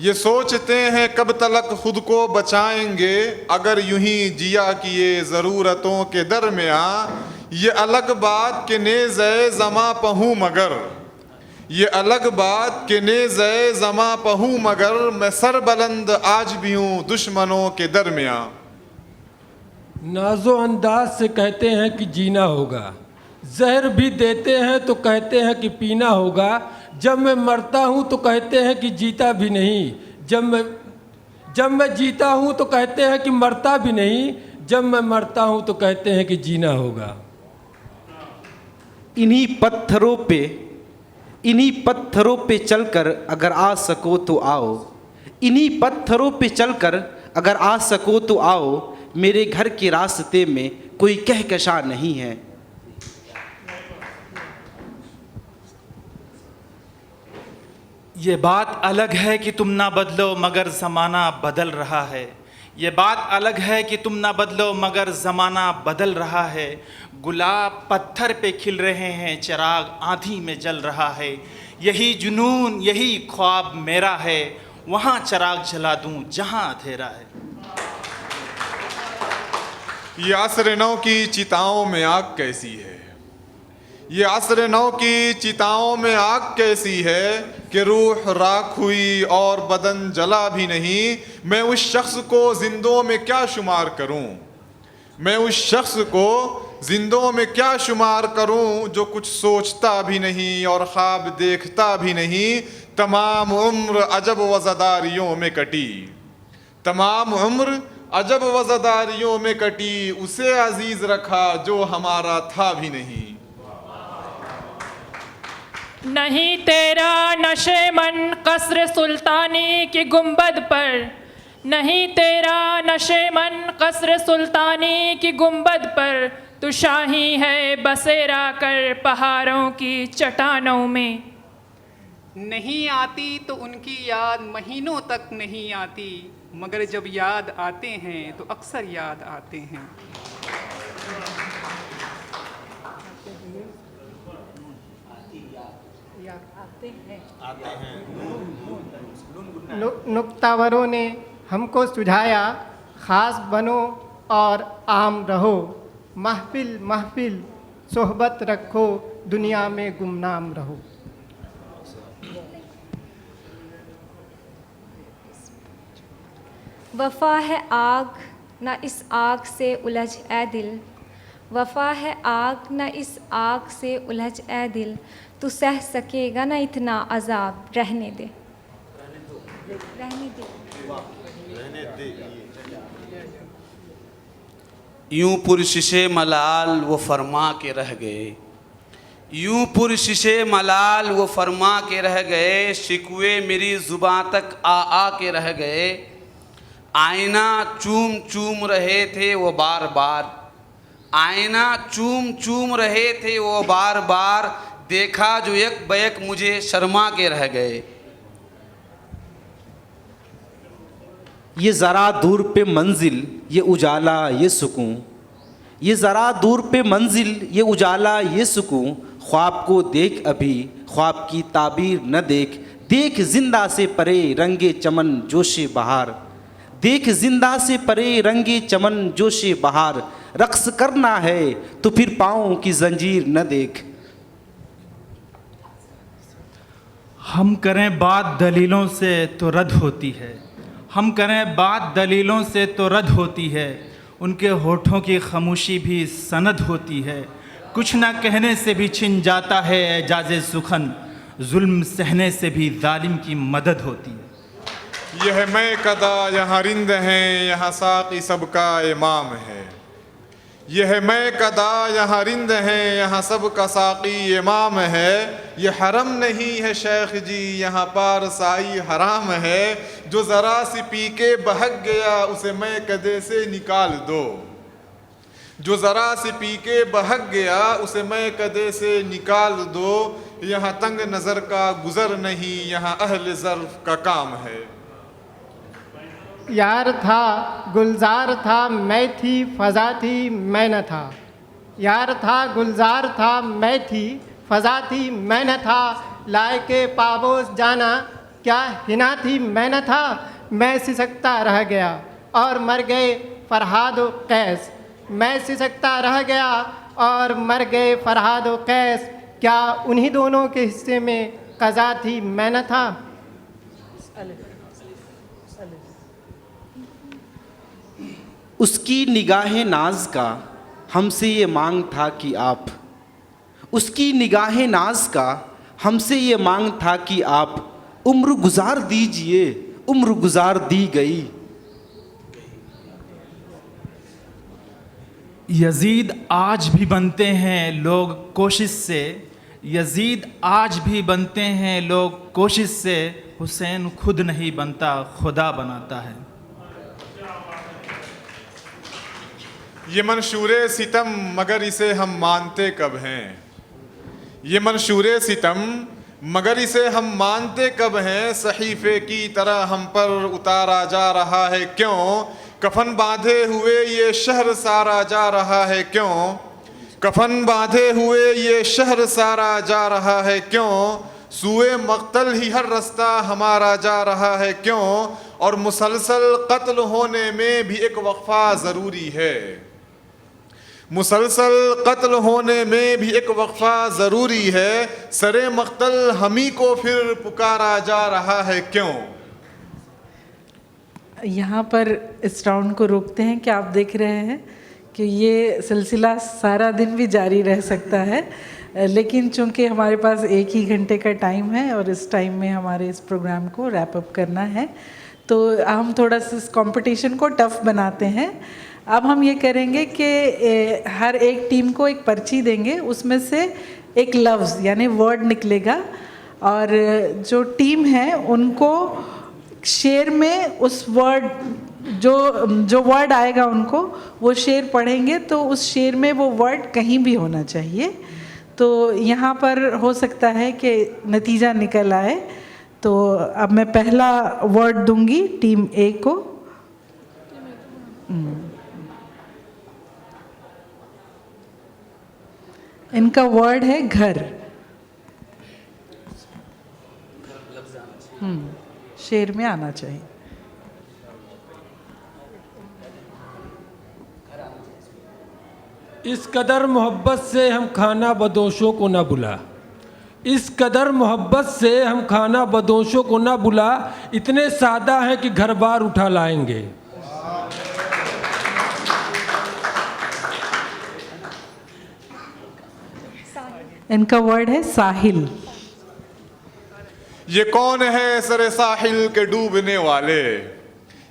ये सोचते हैं कब तलक खुद को बचाएंगे। अगर यूं ही जिया किए ज़रूरतों के दरमियाँ, ये अलग बात के नेज़े ज़मा पहूँ मगर, ये अलग बात के नेज़े ज़मा पहूँ मगर। मैं सर बुलंद आज भी हूँ दुश्मनों के दरमियाँ। नाजो अंदाज से कहते हैं कि जीना होगा, जहर भी देते हैं तो कहते हैं कि पीना होगा। जब मैं मरता हूँ तो कहते हैं कि जीता भी नहीं, जब मैं जीता हूँ तो कहते हैं कि मरता भी नहीं, जब मैं मरता हूँ तो कहते हैं कि जीना होगा। इन्हीं पत्थरों पे चलकर अगर आ सको तो आओ, इन्हीं पत्थरों पे चलकर अगर आ सको तो आओ। मेरे घर के रास्ते में कोई कहकशा नहीं है। ये बात अलग है कि तुम ना बदलो मगर ज़माना बदल रहा है, ये बात अलग है कि तुम ना बदलो मगर ज़माना बदल रहा है। गुलाब पत्थर पे खिल रहे हैं, चिराग आंधी में जल रहा है। यही जुनून यही ख्वाब मेरा है, वहाँ चिराग जला दूँ जहाँ अंधेरा है। ये असर नौ की चिताओं में आग कैसी है, ये असर नौ की चिताओं में आग कैसी है, कि रूह राख हुई और बदन जला भी नहीं। मैं उस शख्स को जिंदों में क्या शुमार करूं, मैं उस शख्स को जिंदों में क्या शुमार करूं, जो कुछ सोचता भी नहीं और ख्वाब देखता भी नहीं। तमाम उम्र अजब वज़ादारियों में कटी, तमाम उम्र अजब वज़ादारियों में कटी। उसे अजीज रखा जो हमारा था भी नहीं। नहीं तेरा नशे मन कसर सुल्तानी की गुंबद पर, नहीं तेरा नशे मन कसर सुल्तानी की गुंबद पर। तू शाही है बसेरा कर पहाड़ों की चट्टानों में। नहीं आती तो उनकी याद महीनों तक नहीं आती, मगर जब याद आते हैं तो अक्सर याद आते हैं। नुक्तावरों ने हमको सुझाया, ख़ास बनो और आम रहो, महफिल महफिल सोहबत रखो, दुनिया में गुमनाम रहो। वफ़ा है आग ना इस आग से उलझ ए दिल, वफ़ा है आग ना इस आग से उलझ ए दिल, तू सह सकेगा ना इतना अजाब, रहने दे, रहने दे। यूं पुरशिशे मलाल वो फरमा के रह गए, यूं पुरशिशे मलाल वो फरमा के रह गए, शिकवे मेरी ज़ुबां तक आ के रह गए। आईना चूम चूम रहे थे वो बार बार, आईना चूम चूम रहे थे वो बार बार, देखा जो एक बैक मुझे शर्मा के रह गए। ये ज़रा दूर पे मंजिल ये उजाला ये सुकून, ये ज़रा दूर पे मंजिल ये उजाला ये सुकून, ख्वाब को देख अभी ख्वाब की ताबीर न देख, देख जिंदा से परे रंगे चमन जोशे बहार, देख जिंदा से परे रंगे चमन जोशे बहार, रक्स करना है तो फिर पाँव की जंजीर न देख। हम करें बात दलीलों से तो रद्द होती है, हम करें बात दलीलों से तो रद्द होती है, उनके होठों की खामोशी भी सनद होती है, कुछ ना कहने से भी छिन जाता है एजाज़े सुखन, जुल्म सहने से भी जालिम की मदद होती है। यह मैं कदा यहाँ रिंद हैं, यहाँ साक़ी सबका इमाम है, यह मैं कदा यहाँ रिंद हैं, यहाँ सबका साक़ी इमाम है। यह हरम नहीं है शेख जी यहाँ पारसाई हराम है, जो ज़रा सी पी के बहक गया उसे मैं कदे से निकाल दो, जो ज़रा सी पी के बहक गया उसे मैं कदे से निकाल दो। यहाँ तंग नज़र का गुज़र नहीं, यहाँ अहल ज़र्फ़ का काम है। यार था गुलजार था मैं थी फ़ज़ा थी मैं न था, यार था गुलजार था मैं थी फ़ज़ा थी मैं न था, लायके पाबोस जाना क्या हिना थी मैं न था, मैं सिसकता रह गया और मर गए फ़रहाद व कैस, मैं सिसकता रह गया और मर गए फ़रहाद व कैस, क्या उन्हीं दोनों के हिस्से में क़ज़ा थी मैं न था। उसकी निगाहे नाज का हमसे ये मांग था कि आप, उसकी निगाहे नाज का हमसे ये मांग था कि आप उम्र गुजार दीजिए, उम्र गुजार दी गई। यजीद आज भी बनते हैं लोग कोशिश से, यजीद आज भी बनते हैं लोग कोशिश से, हुसैन खुद नहीं बनता खुदा बनाता है। ये मंशूरे सितम मगर इसे हम मानते कब हैं, ये मंशूरे सितम मगर इसे हम मानते कब हैं, सहीफ़े की तरह हम पर उतारा जा रहा है क्यों, कफन बांधे हुए ये शहर सारा जा रहा है क्यों, कफन बांधे हुए ये शहर सारा जा रहा है क्यों, सूए मक्तल ही हर रास्ता हमारा जा रहा है क्यों, और मुसलसल कत्ल होने में भी एक वक्फा ज़रूरी है, मुसलसल कत्ल होने में भी एक वक्फा ज़रूरी है, सरे मक्तल हमी को फिर पुकारा जा रहा है क्यों। यहाँ पर इस राउंड को रोकते हैं कि आप देख रहे हैं कि ये सिलसिला सारा दिन भी जारी रह सकता है, लेकिन चूंकि हमारे पास 1 ही घंटे का टाइम है और इस टाइम में हमारे इस प्रोग्राम को रैप अप करना है, तो हम थोड़ा सा इस कंपटीशन को टफ बनाते हैं। अब हम ये करेंगे कि हर एक टीम को एक पर्ची देंगे, उसमें से एक लफ्ज़ यानी वर्ड निकलेगा, और जो टीम है उनको शेर में उस वर्ड जो वर्ड आएगा उनको वो शेर पढ़ेंगे, तो उस शेर में वो वर्ड कहीं भी होना चाहिए। तो यहाँ पर हो सकता है कि नतीजा निकल आए। तो अब मैं पहला वर्ड दूंगी टीम ए को। इनका वर्ड है घर। शेर में आना चाहिए। इस कदर मोहब्बत से हम खाना बदोशों को न बुला, इस कदर मोहब्बत से हम खाना बदोशों को न बुला, इतने सादा हैं कि घर बार उठा लाएंगे। इनका वर्ड है साहिल। ये कौन है सरे साहिल के डूबने वाले,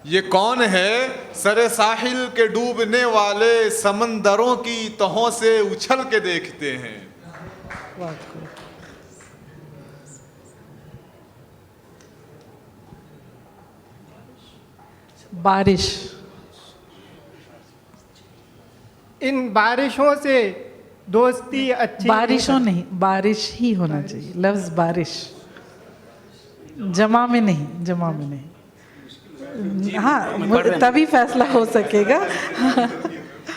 ये कौन है सरे साहिल के डूबने वाले, समंदरों की तहों से उछल के देखते हैं। बारिश। इन बारिशों से दोस्ती अच्छी बारिशों नहीं, बारिश ही होना चाहिए, लफ्ज़ बारिश, जमा में नहीं, जमा में नहीं। हाँ, तभी फैसला हो सकेगा।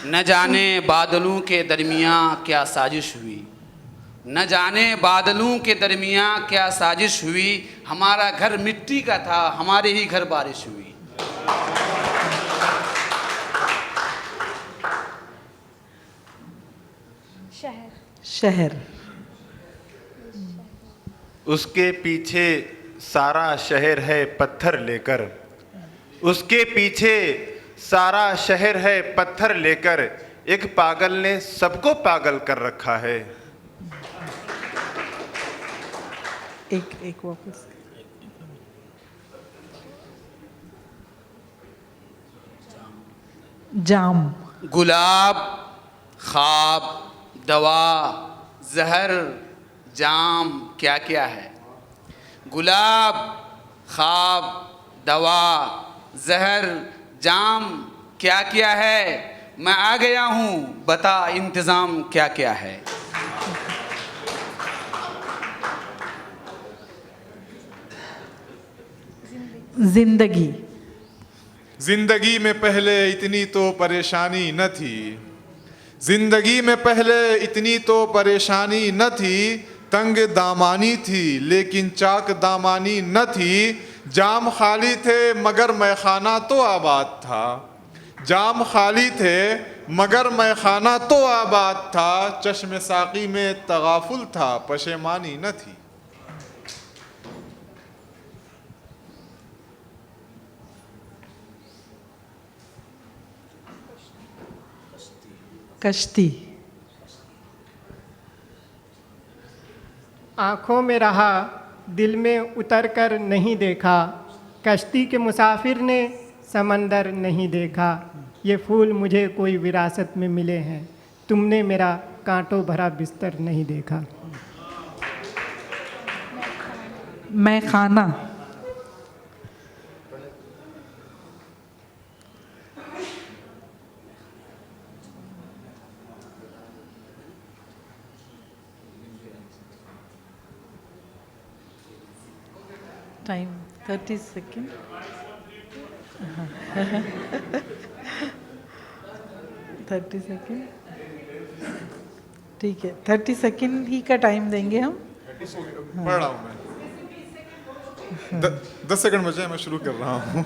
न जाने बादलों के दरमियाँ क्या साजिश हुई, न जाने बादलों के दरमियाँ क्या साजिश हुई, हमारा घर मिट्टी का था, हमारे ही घर बारिश हुई। शहर। उसके पीछे सारा शहर है पत्थर लेकर, उसके पीछे सारा शहर है पत्थर लेकर, एक पागल ने सबको पागल कर रखा है। एक वापस। जाम। गुलाब, ख्वाब, दवा, जहर, जाम क्या क्या है। गुलाब, ख्वाब, दवा, जहर, जाम क्या क्या है। मैं आ गया हूँ, बता इंतज़ाम क्या क्या है। जिंदगी। जिंदगी में पहले इतनी तो परेशानी न थी, जिंदगी में पहले इतनी तो परेशानी न थी, तंग दामानी थी लेकिन चाक दामानी न थी। जाम खाली थे मगर मैखाना तो आबाद था, जाम खाली थे मगर मैखाना तो आबाद था। चश्मे साकी में तगाफुल था, पशेमानी न थी। कश्ती। आँखों में रहा दिल में उतर कर नहीं देखा, कश्ती के मुसाफिर ने समंदर नहीं देखा। ये फूल मुझे कोई विरासत में मिले हैं, तुमने मेरा कांटों भरा बिस्तर नहीं देखा। मैं खाना। Time 30 second. 30 सेकेंड, ठीक है, 30 सेकेंड ही का टाइम देंगे हम। पढ़ रहा हूँ मैं, 10 सेकंड बचे, मैं शुरू कर रहा हूँ।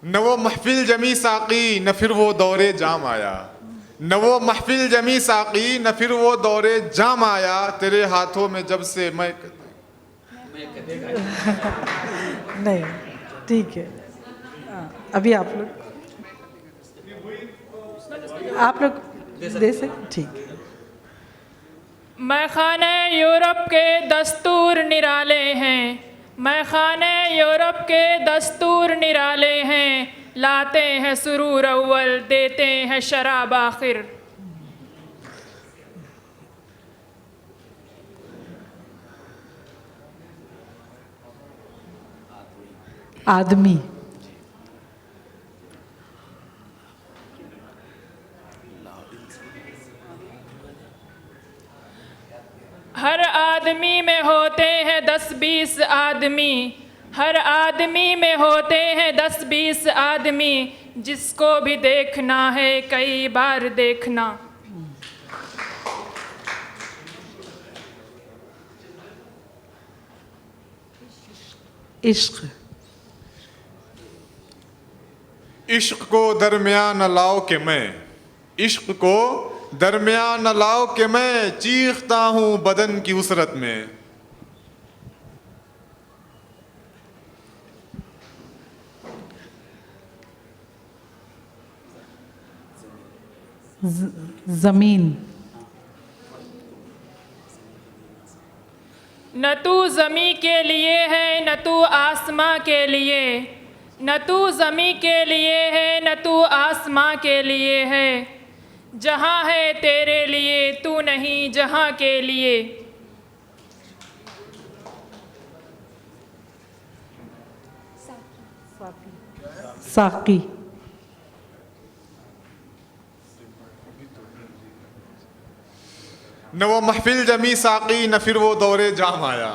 न वो महफिल जमी साकी न फिर वो दौरे जाम आया, न वो महफिल जमी साकी न फिर वो दौरे जाम आया। तेरे हाथों में जब से मैं नहीं, ठीक है, अभी आप लोग दे सकते, ठीक है। मैखाने यूरोप के दस्तूर निराले हैं, मैखाने यूरोप के दस्तूर निराले हैं, लाते हैं सुरूर अव्वल देते हैं शराब आखिर। आदमी। हर आदमी में होते हैं 10-20 आदमी, हर आदमी में होते हैं 10-20 आदमी, जिसको भी देखना है कई बार देखना। इश्क। इश्क को दरमियान न लाओ कि मैं, इश्क को दरमियान न लाओ कि मैं चीखता हूँ बदन की उसरत में। ज़मीन। न तू ज़मी के लिए है न तू आसमां के लिए, न तू ज़मी के लिए है न तू आसमां के लिए है। जहाँ है तेरे लिए तू नहीं जहाँ के लिए। साकी। न वो महफिल जमी साकी न फिर वो दौरे जाम आया,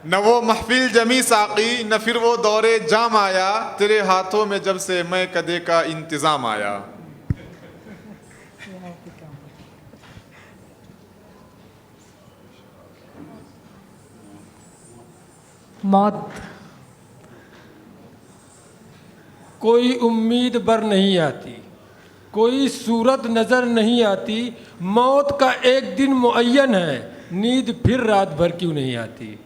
न वो महफिल जमी साकी न फिर वो दौरे जाम आया। तेरे हाथों में जब से मैं कदे का इंतज़ाम आया। मौत। कोई उम्मीद बर नहीं आती, कोई सूरत नज़र नहीं आती। मौत का एक दिन मुअय्यन है, नींद फिर रात भर क्यों नहीं आती।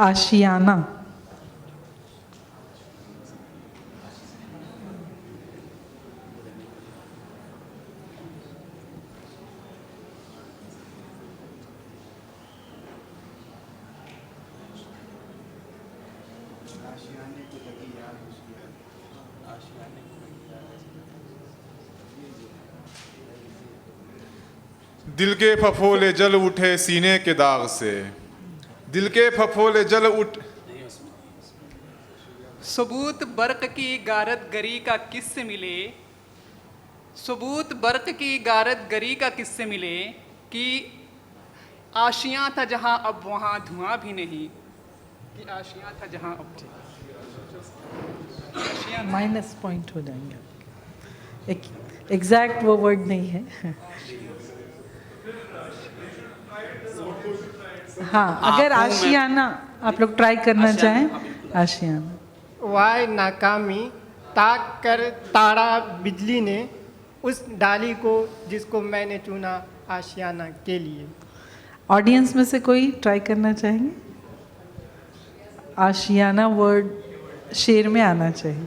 आशियाना। दिल के फफोले जल उठे सीने के दाग से, दिल के फफोले जल उठ। सबूत बर्क की गारत गरी का किससे मिले, सबूत बर्क की गारत गरी का किससे मिले कि आशियाँ था जहाँ अब वहाँ धुआं भी नहीं, कि आशियाँ था जहाँ अब माइनस पॉइंट हो जाएंगे। एग्जैक्ट वो वर्ड नहीं है। हाँ, अगर आशियाना आप लोग ट्राई करना चाहें। आशियाना। वाय नाकामी ताक कर तारा बिजली ने उस डाली को जिसको मैंने चुना आशियाना के लिए। ऑडियंस में से कोई ट्राई करना चाहेंगे? आशियाना वर्ड शेर में आना चाहिए।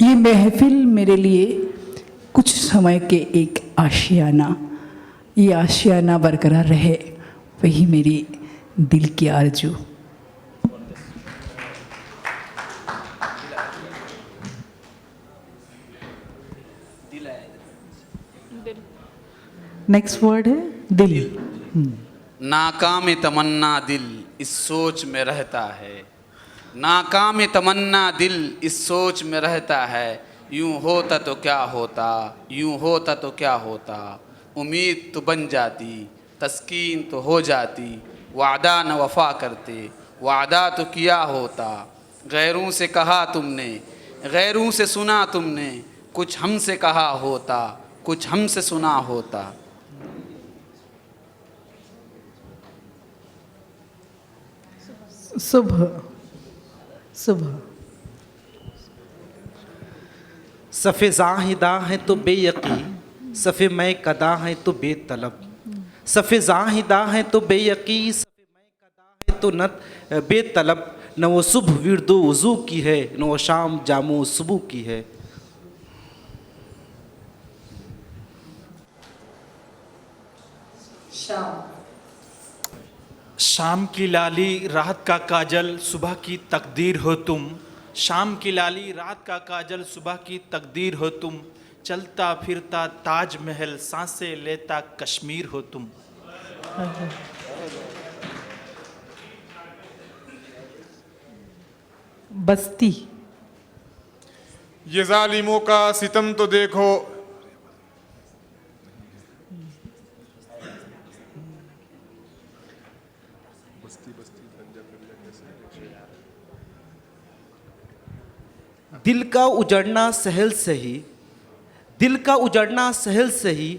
ये महफिल मेरे लिए कुछ समय के एक आशियाना, ये आशियाना बरकरार रहे, वही मेरी दिल की आरजू। नेक्स्ट वर्ड है दिल। नाकाम तमन्ना दिल इस सोच में रहता है, नाकाम तमन्ना दिल इस सोच में रहता है। यूं होता तो क्या होता, यूं होता तो क्या होता। उम्मीद तो बन जाती, तस्कीन तो हो जाती। वादा न वफा करते, वादा तो किया होता। गैरों से कहा तुमने, गैरों से सुना तुमने। कुछ हमसे कहा होता, कुछ हमसे सुना होता। सुबह। सुबह। सफ़े ज़ाहिदा है तो बेयकी, सफ़े मैं कदा है तो बेतलब। सफ़े ज़ाहिदा है तो बेयकी, सफ़े मैं कदा है तो न बेतलब। न वो सुबह विर्दो वज़ू की है, न वो शाम जामो सुबह की है। शाम की लाली रात का काजल सुबह की तकदीर हो तुम। शाम की लाली रात का काजल सुबह की तकदीर हो तुम। चलता फिरता ताज महल सांसें लेता कश्मीर हो तुम। बस्ती। ये जालिमों का सितम तो देखो। दिल का उजड़ना सहल सही, दिल का उजड़ना सहल सही,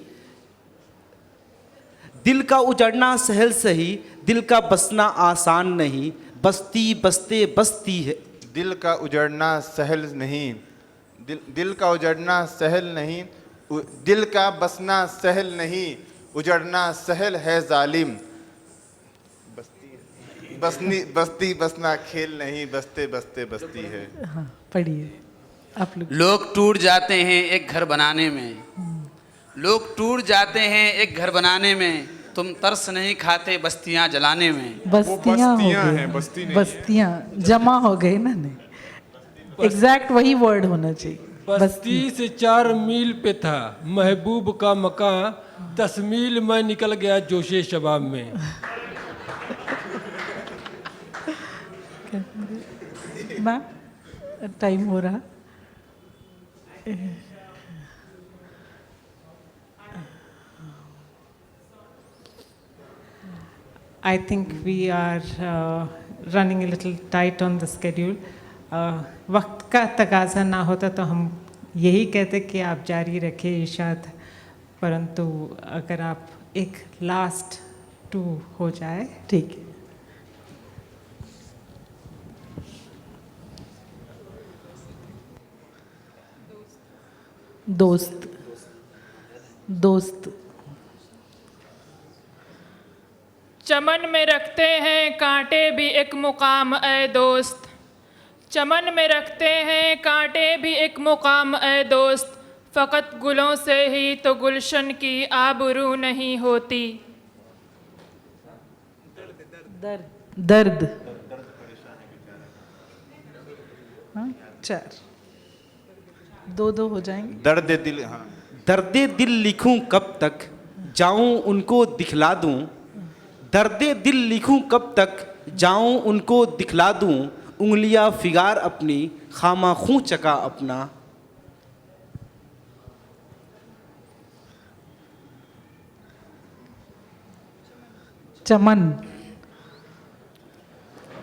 दिल का उजड़ना सहल सही, दिल का बसना आसान नहीं, बस्ती बसते बसती है। दिल का उजड़ना सहल नहीं, दिल का उजड़ना सहल नहीं, दिल का बसना सहल नहीं, उजड़ना सहल है जालिम। बस्ती बसना खेल नहीं, बसते बसते बसती है। हाँ, पढ़िए आप लोग। लोग टूट जाते हैं एक घर बनाने में, लोग टूट जाते हैं एक घर बनाने में, तुम तरस नहीं खाते बस्तियां जलाने में। बस्तियां हैं, बस्ती नहीं बस्तियां जमा हो गए ना, नहीं एग्जैक्ट वही वर्ड होना चाहिए। बस्ती से 4 मील पे था महबूब का मकान, 10 मील में निकल गया जोशे शबाब में। मैम टाइम हो रहा। I think we are running a little tight on the schedule. वक्त का तकाजा ना होता तो हम यही कहते कि आप जारी रखें इरशाद, परंतु अगर आप एक लास्ट 2 हो जाए। ठीक है। दोस्त दोस्त चमन में रखते हैं कांटे भी एक मुकाम ए दोस्त, चमन में रखते हैं कांटे भी एक मुकाम ए दोस्त, फ़कत गुलों से ही तो गुलशन की आबरू नहीं होती। दर्द हाँ, 4 2 हो जाएंगे। दर्द दिल, हाँ। दर्दे दिल लिखूं कब तक, जाऊं उनको दिखला दूं, दर्दे दिल लिखूं कब तक, जाऊं उनको दिखला दूं, उंगलियां फिगार अपनी, खामा खूं चका अपना। चमन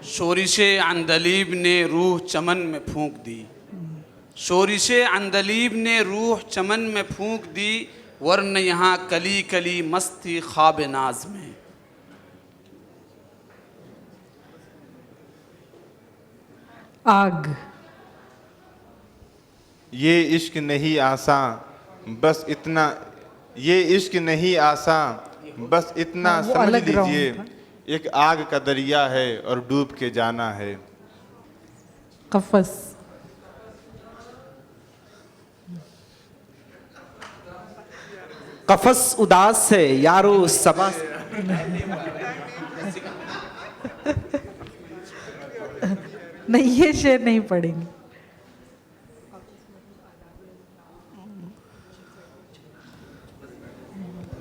शोरिशे अंदलीब ने रूह चमन में फूंक दी, शोरिशे अंदलीब ने रूह चमन में फूंक दी, वरन यहाँ कली कली मस्ती ख्वाब नाज में। आग ये इश्क नहीं आसान बस इतना, ये इश्क नहीं आसान बस इतना समझ लीजिए, एक आग का दरिया है और डूब के जाना है। कफस कफस उदास है यारो सबा। नहीं ये शेर नहीं पढ़ेंगे।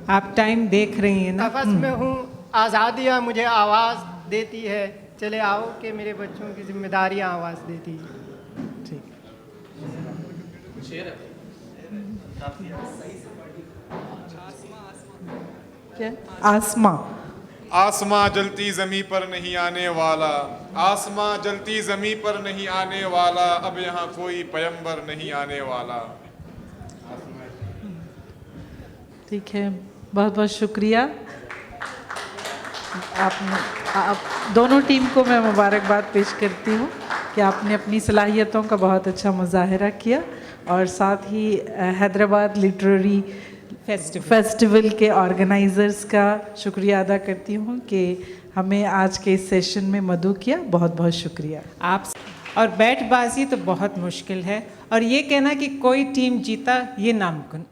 आप टाइम देख रही हैं ना। कफस में हूँ आज़ादियाँ मुझे आवाज़ देती है, चले आओ कि मेरे बच्चों की जिम्मेदारियाँ आवाज़ देती है। ठीक क्या? आसमां आसमां जलती ज़मीं पर नहीं आने वाला, आसमां जलती ज़मीं पर नहीं आने वाला, अब यहाँ कोई पैगंबर नहीं आने वाला। ठीक है, बहुत बहुत शुक्रिया। आप दोनों टीम को मैं मुबारकबाद पेश करती हूँ कि आपने अपनी सलाहियतों का बहुत अच्छा मुजाहरा किया, और साथ ही हैदराबाद लिटरेरी फेस्टिवल के ऑर्गेनाइज़र्स का शुक्रिया अदा करती हूँ कि हमें आज के इस सेशन में मदऊ किया। बहुत बहुत शुक्रिया आप। और बैटबाजी तो बहुत मुश्किल है, और ये कहना कि कोई टीम जीता ये नामुमकिन।